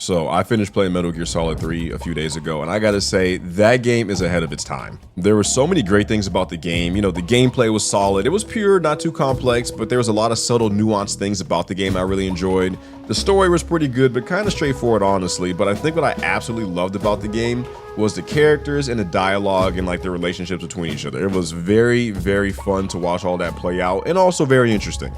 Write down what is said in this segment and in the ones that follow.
So I finished playing Metal Gear Solid 3 a few days ago, and I gotta say, that game is ahead of its time. There were so many great things about the game. You know, the gameplay was solid. It was pure, not too complex, but there was a lot of subtle, nuanced things about the game I really enjoyed. The story was pretty good, but kind of straightforward, honestly. But I think what I absolutely loved about the game was the characters and the dialogue and like the relationships between each other. It was very, very fun to watch all that play out, and also very interesting.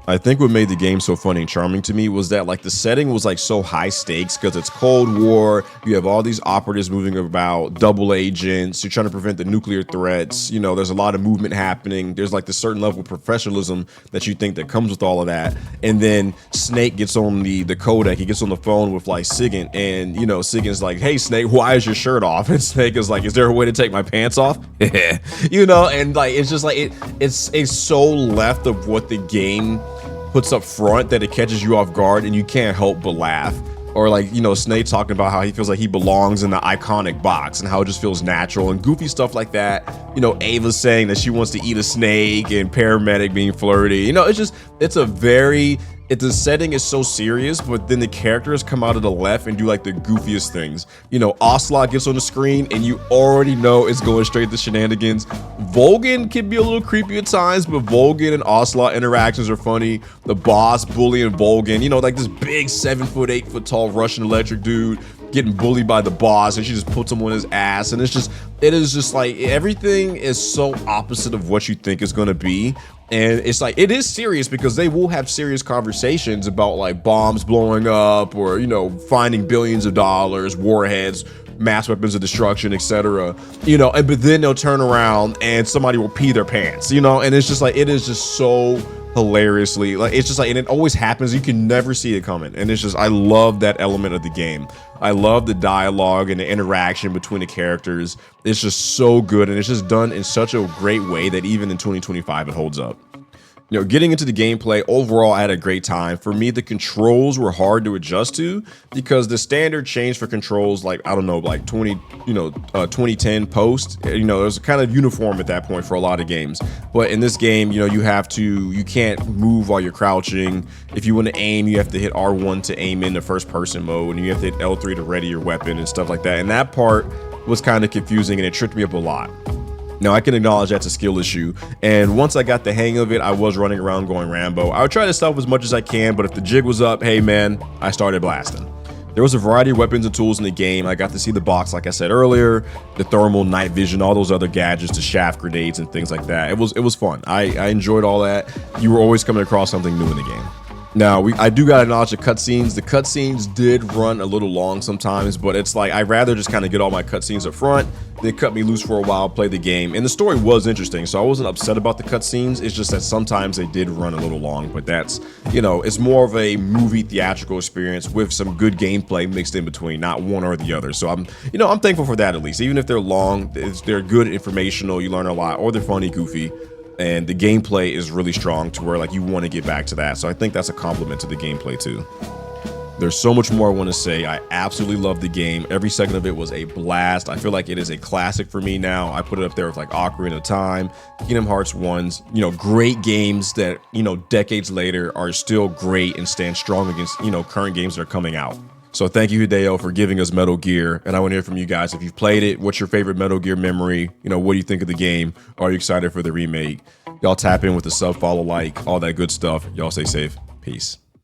I think what made the game so funny and charming to me was that like the setting was like so high stakes because it's Cold War. You have all these operatives moving about, double agents. You're trying to prevent the nuclear threats. You know, there's a lot of movement happening. There's like this certain level of professionalism that you think that comes with all of that. And then Snake gets on the codec. He gets on the phone with like Sigint, and you know, Sigint's like, "Hey Snake, why is your shirt off?" And Snake is like, "Is there a way to take my pants off?" You know, and like it's just like it's so left of what the game puts up front that it catches you off guard and you can't help but laugh. Or like, you know, Snake talking about how he feels like he belongs in the iconic box and how it just feels natural and goofy stuff like that. You know, Ava saying that she wants to eat a snake and Paramedic being flirty. You know, the setting is so serious, but then the characters come out of the left and do like the goofiest things. You know, Ocelot gets on the screen and you already know it's going straight to shenanigans. Volgin can be a little creepy at times, but Volgin and Ocelot interactions are funny. The boss bullying Volgin, you know, like this big 7 foot, 8 foot tall Russian electric dude getting bullied by the boss, and she just puts him on his ass. And it is just like everything is so opposite of what you think is going to be. And it's like, it is serious because they will have serious conversations about like bombs blowing up or, you know, finding billions of dollars, warheads, mass weapons of destruction, etc. You know, but then they'll turn around and somebody will pee their pants, you know, and it's just like, it is just so hilariously, like, it's just like, and it always happens. You can never see it coming. And it's just, I love that element of the game. I love the dialogue and the interaction between the characters. It's just so good, and it's just done in such a great way that even in 2025 it holds up. You know, getting into the gameplay, overall, I had a great time. For me, the controls were hard to adjust to because the standard change for controls, like, I don't know, like 2010 post, you know, it was kind of uniform at that point for a lot of games. But in this game, you know, you can't move while you're crouching. If you want to aim, you have to hit R1 to aim in the first person mode, and you have to hit L3 to ready your weapon and stuff like that. And that part was kind of confusing, and it tripped me up a lot. Now, I can acknowledge that's a skill issue, and once I got the hang of it, I was running around going Rambo. I would try to stealth as much as I can, but if the jig was up, hey man, I started blasting. There was a variety of weapons and tools in the game. I got to see the box, like I said earlier, the thermal, night vision, all those other gadgets, the shaft grenades and things like that. It was fun. I enjoyed all that. You were always coming across something new in the game. Now, I do gotta acknowledge the cutscenes. The cutscenes did run a little long sometimes, but it's like, I'd rather just kind of get all my cutscenes up front, then cut me loose for a while, play the game. And the story was interesting, so I wasn't upset about the cutscenes. It's just that sometimes they did run a little long, but that's, you know, it's more of a movie theatrical experience with some good gameplay mixed in between, not one or the other. So I'm thankful for that at least. Even if they're long, they're good, informational, you learn a lot, or they're funny, goofy. And the gameplay is really strong to where like you want to get back to that. So I think that's a compliment to the gameplay too. There's so much more I want to say. I absolutely love the game. Every second of it was a blast. I feel like it is a classic for me now. I put it up there with like Ocarina of Time, Kingdom Hearts 1's, you know, great games that, you know, decades later are still great and stand strong against, you know, current games that are coming out. So thank you, Hideo, for giving us Metal Gear. And I want to hear from you guys. If you've played it, what's your favorite Metal Gear memory? You know, what do you think of the game? Are you excited for the remake? Y'all tap in with the sub, follow, like, all that good stuff. Y'all stay safe. Peace.